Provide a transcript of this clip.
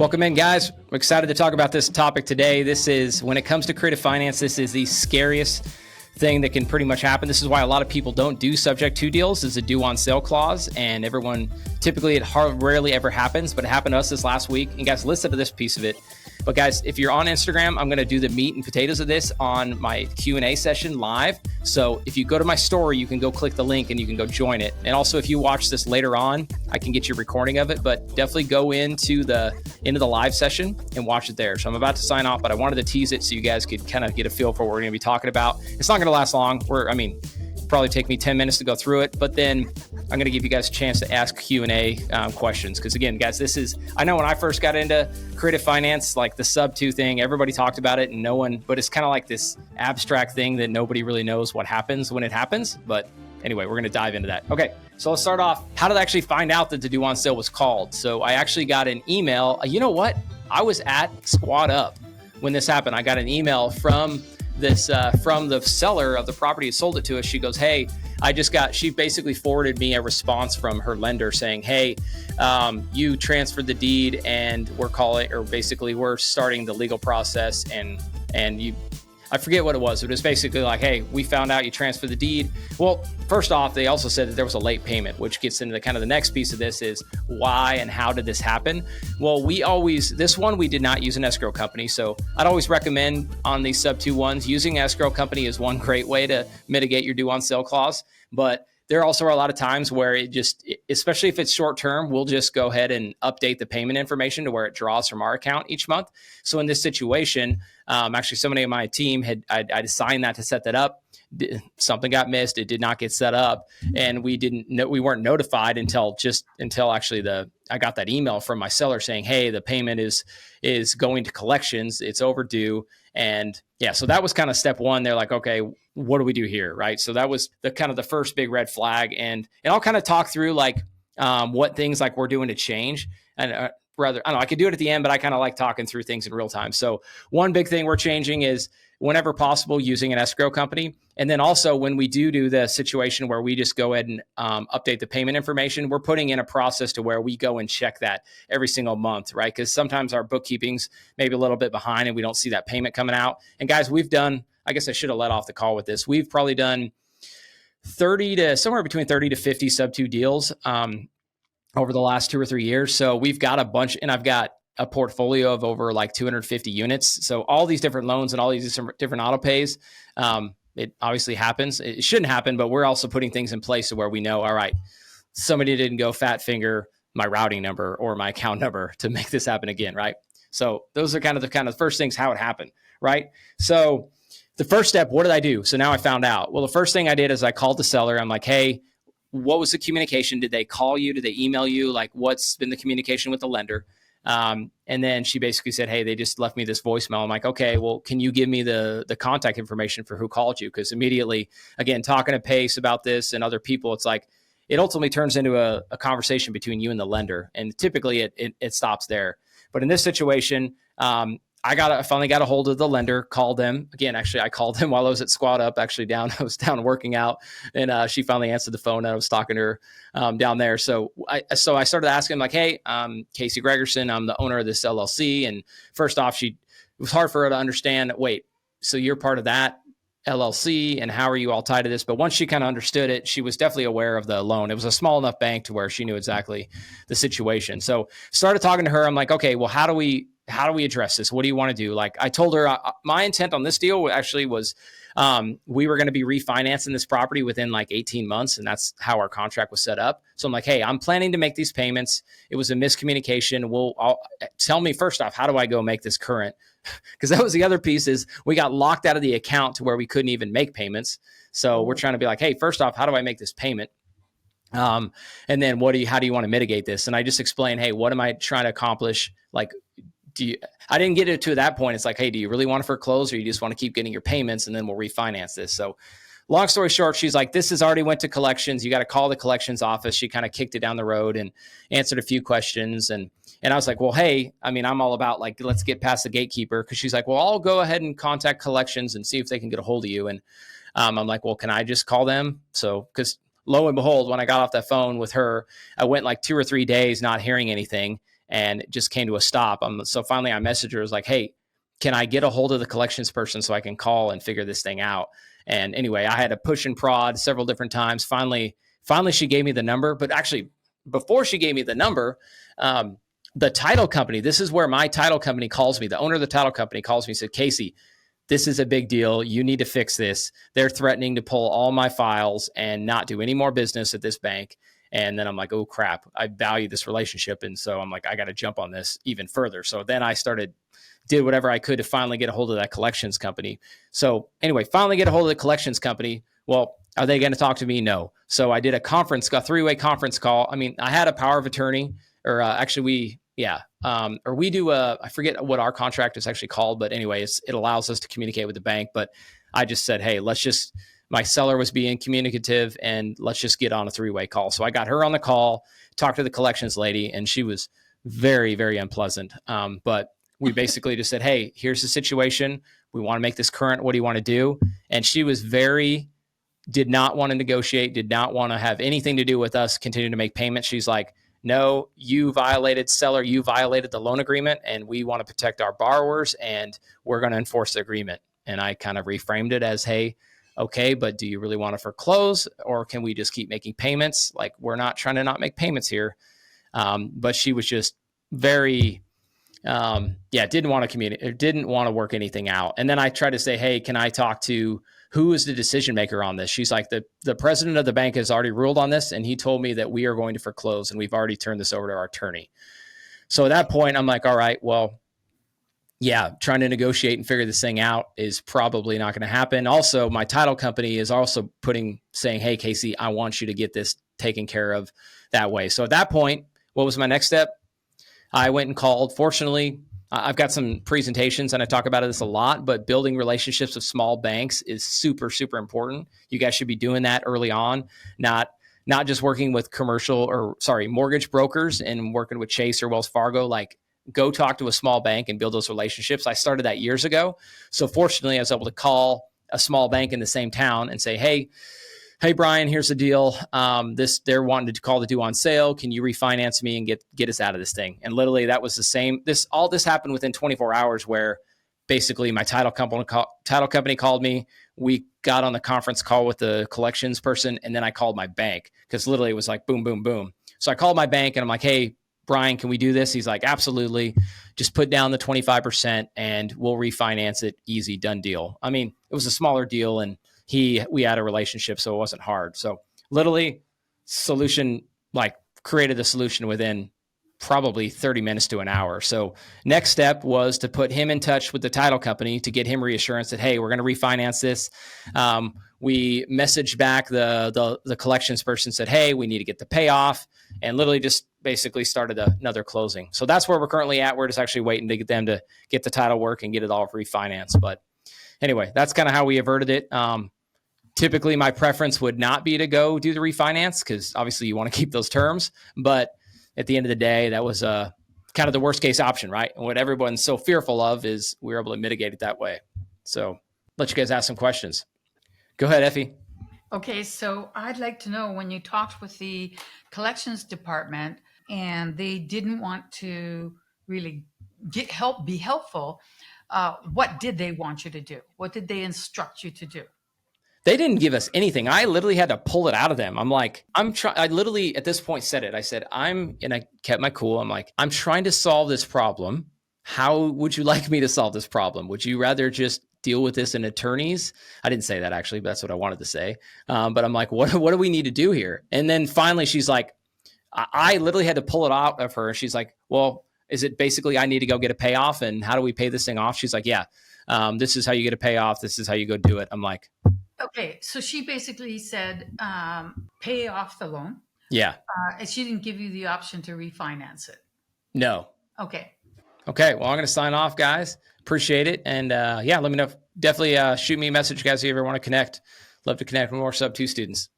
Welcome in, guys. I'm excited to talk about this topic today. This is, when it comes to creative finance, this is the scariest thing that can pretty much happen. This is why a lot of people don't do subject to deals, is a due on sale clause. And everyone, typically it rarely ever happens, but it happened to us this last week. And guys, listen to this piece of it. But guys, if you're on Instagram, I'm going to do the meat and potatoes of this on my Q&A session live. So if you go to my story, you can go click the link and you can go join it. And also, if you watch this later on, I can get you a recording of it, but definitely go into the live session and watch it there. So I'm about to sign off, but I wanted to tease it so you guys could kind of get a feel for what we're going to be talking about. It's not going to last long. Probably take me 10 minutes to go through it, but then I'm going to give you guys a chance to ask Q&A questions. Because again, guys, I know when I first got into creative finance, like the sub 2 thing, everybody talked about it and but it's kind of like this abstract thing that nobody really knows what happens when it happens. But anyway, we're going to dive into that. Okay, so let's start off. How did I actually find out that the due on sale was called? So I actually got an email. You know what? I was at Squad Up when this happened. I got an email from the seller of the property who sold it to us. She goes, hey, she basically forwarded me a response from her lender saying, hey, you transferred the deed and we're starting the legal process and I forget what it was. It was basically like, hey, we found out you transferred the deed. Well, first off, they also said that there was a late payment, which gets into the next piece of this is why and how did this happen? Well, we did not use an escrow company. So I'd always recommend on these sub 2 ones, using an escrow company is one great way to mitigate your due on sale clause. But there also are a lot of times where especially if it's short term, we'll just go ahead and update the payment information to where it draws from our account each month. So in this situation, actually somebody on my team I'd assigned that to set that up. Something got missed. It did not get set up, and we weren't notified until actually I got that email from my seller saying, hey, the payment is going to collections. It's overdue. And yeah, so that was kind of step one. They're like, okay, what do we do here? Right. So that was the first big red flag. And I'll kind of talk through what things we're doing to change. And I could do it at the end, but I kind of like talking through things in real time. So one big thing we're changing is whenever possible, using an escrow company. And then also when we do the situation where we just go ahead and update the payment information, we're putting in a process to where we go and check that every single month, right? Because sometimes our bookkeeping's maybe a little bit behind and we don't see that payment coming out. And guys, I guess I should have let off the call with this. We've probably done somewhere between 30 to 50 sub 2 deals over the last 2 or 3 years. So we've got a bunch, and I've got a portfolio of over 250 units. So all these different loans and all these different auto pays, it obviously happens. It shouldn't happen, but we're also putting things in place where we know, all right, somebody didn't go fat finger my routing number or my account number to make this happen again, right? So those are kind of the first things, how it happened, right? So the first step, what did I do? So now I found out. Well, the first thing I did is I called the seller. I'm like, hey, what was the communication? Did they call you? Did they email you? What's been the communication with the lender? And then she basically said, hey, they just left me this voicemail. I'm like, okay, well, can you give me the contact information for who called you? Because immediately, again, talking to Pace about this and other people, it's like, it ultimately turns into a conversation between you and the lender. And typically it stops there. But in this situation, I finally got a hold of the lender, called them. Again, actually, I called them while I was at Squad Up, I was down working out, and she finally answered the phone, and I was talking to her down there. So I started asking, like, hey, Casey Gregersen, I'm the owner of this LLC. And first off, it was hard for her to understand, wait, so you're part of that LLC, and how are you all tied to this? But once she kind of understood it, she was definitely aware of the loan. It was a small enough bank to where she knew exactly the situation. So started talking to her. I'm like, okay, well, how do we address this? What do you want to do? I told her my intent on this deal actually was we were going to be refinancing this property within 18 months. And that's how our contract was set up. So I'm like, hey, I'm planning to make these payments. It was a miscommunication. Tell me first off, how do I go make this current? Because that was the other piece, is we got locked out of the account to where we couldn't even make payments. So we're trying to be like, hey, first off, how do I make this payment? And then how do you want to mitigate this? And I just explained, hey, what am I trying to accomplish? I didn't get it to that point. It's like, hey, do you really want to foreclose, or you just want to keep getting your payments and then we'll refinance this? So long story short, she's like, this has already went to collections. You got to call the collections office. She kind of kicked it down the road and answered a few questions. And I was like, well, hey, I'm all about let's get past the gatekeeper. Cause she's like, well, I'll go ahead and contact collections and see if they can get a hold of you. And I'm like, well, can I just call them? So, cause lo and behold, when I got off that phone with her, I went 2 or 3 days not hearing anything. and it just came to a stop. So finally I messaged her, I was like, hey, can I get a hold of the collections person so I can call and figure this thing out? And anyway, I had to push and prod several different times. Finally she gave me the number, but actually before she gave me the number, the title company, this is where my title company calls me. The owner of the title company calls me and said, Casey, this is a big deal. You need to fix this. They're threatening to pull all my files and not do any more business at this bank. And then I'm like, oh crap, I value this relationship. And so I'm like, I got to jump on this even further. So then I did whatever I could to finally get a hold of that collections company. So anyway, finally get a hold of the collections company. Well, are they going to talk to me? No. So I did a three-way conference call. I mean, I had a power of attorney, or we do I forget what our contract is actually called, but anyway, it allows us to communicate with the bank. But I just said, hey, my seller was being communicative and let's just get on a three-way call. So I got her on the call, talked to the collections lady, and she was very, very unpleasant. But we basically just said, hey, here's the situation. We want to make this current. What do you want to do? And she was did not want to negotiate, did not want to have anything to do with us continuing to make payments. She's like, no, you violated the loan agreement, and we want to protect our borrowers, and we're going to enforce the agreement. And I kind of reframed it as, hey, okay, but do you really want to foreclose, or can we just keep making payments? Like, we're not trying to not make payments here. But she was just very, didn't want to communicate, didn't want to work anything out. And then I tried to say, hey, can I talk to who is the decision maker on this? She's like, the president of the bank has already ruled on this, and he told me that we are going to foreclose, and we've already turned this over to our attorney. So at that point, I'm like, all right, well, yeah, trying to negotiate and figure this thing out is probably not going to happen. Also, my title company is also saying, hey, Casey, I want you to get this taken care of that way. So at that point, what was my next step? I went and called. Fortunately, I've got some presentations and I talk about this a lot, but building relationships with small banks is super, super important. You guys should be doing that early on, not just working with mortgage brokers and working with Chase or Wells Fargo. Like, go talk to a small bank and build those relationships. I started that years ago. So fortunately, I was able to call a small bank in the same town and say, hey, Brian, here's the deal. They're wanting to call the due on sale. Can you refinance me and get us out of this thing? And literally that was the same. All this happened within 24 hours, where basically my title company called me. We got on the conference call with the collections person, and then I called my bank, because literally it was like boom, boom, boom. So I called my bank and I'm like, hey, Brian, can we do this? He's like, absolutely. Just put down the 25% and we'll refinance it. Easy, done deal. I mean, it was a smaller deal, and we had a relationship, so it wasn't hard. So literally created the solution within probably 30 minutes to an hour. So next step was to put him in touch with the title company to get him reassurance that, hey, we're going to refinance this. We messaged back the collections person, said, hey, we need to get the payoff, and literally just basically started another closing. So that's where we're currently at. We're just actually waiting to get them to get the title work and get it all refinanced. But anyway, that's kind of how we averted it. Typically, my preference would not be to go do the refinance, because obviously you want to keep those terms. But at the end of the day, that was kind of the worst case option, right? And what everyone's so fearful of is we were able to mitigate it that way. So let you guys ask some questions. Go ahead, Effie. Okay, so I'd like to know, when you talked with the collections department and they didn't want to really be helpful, what did they want you to do? What did they instruct you to do? They didn't give us anything. I literally had to pull it out of them. I'm like, I literally at this point said it. I said, and I kept my cool. I'm like, I'm trying to solve this problem. How would you like me to solve this problem? Would you rather just deal with this in attorneys? I didn't say that actually, but that's what I wanted to say. But I'm like, what do we need to do here? And then finally she's like, I literally had to pull it out of her. She's like, well, is it basically I need to go get a payoff, and how do we pay this thing off? She's like, yeah, this is how you get a payoff. This is how you go do it. I'm like, okay. So she basically said, pay off the loan. Yeah. And she didn't give you the option to refinance it. No. Okay. Okay. Well, I'm going to sign off, guys. Appreciate it. And let me know. Definitely shoot me a message, guys, if you ever want to connect. Love to connect with more Sub 2 students.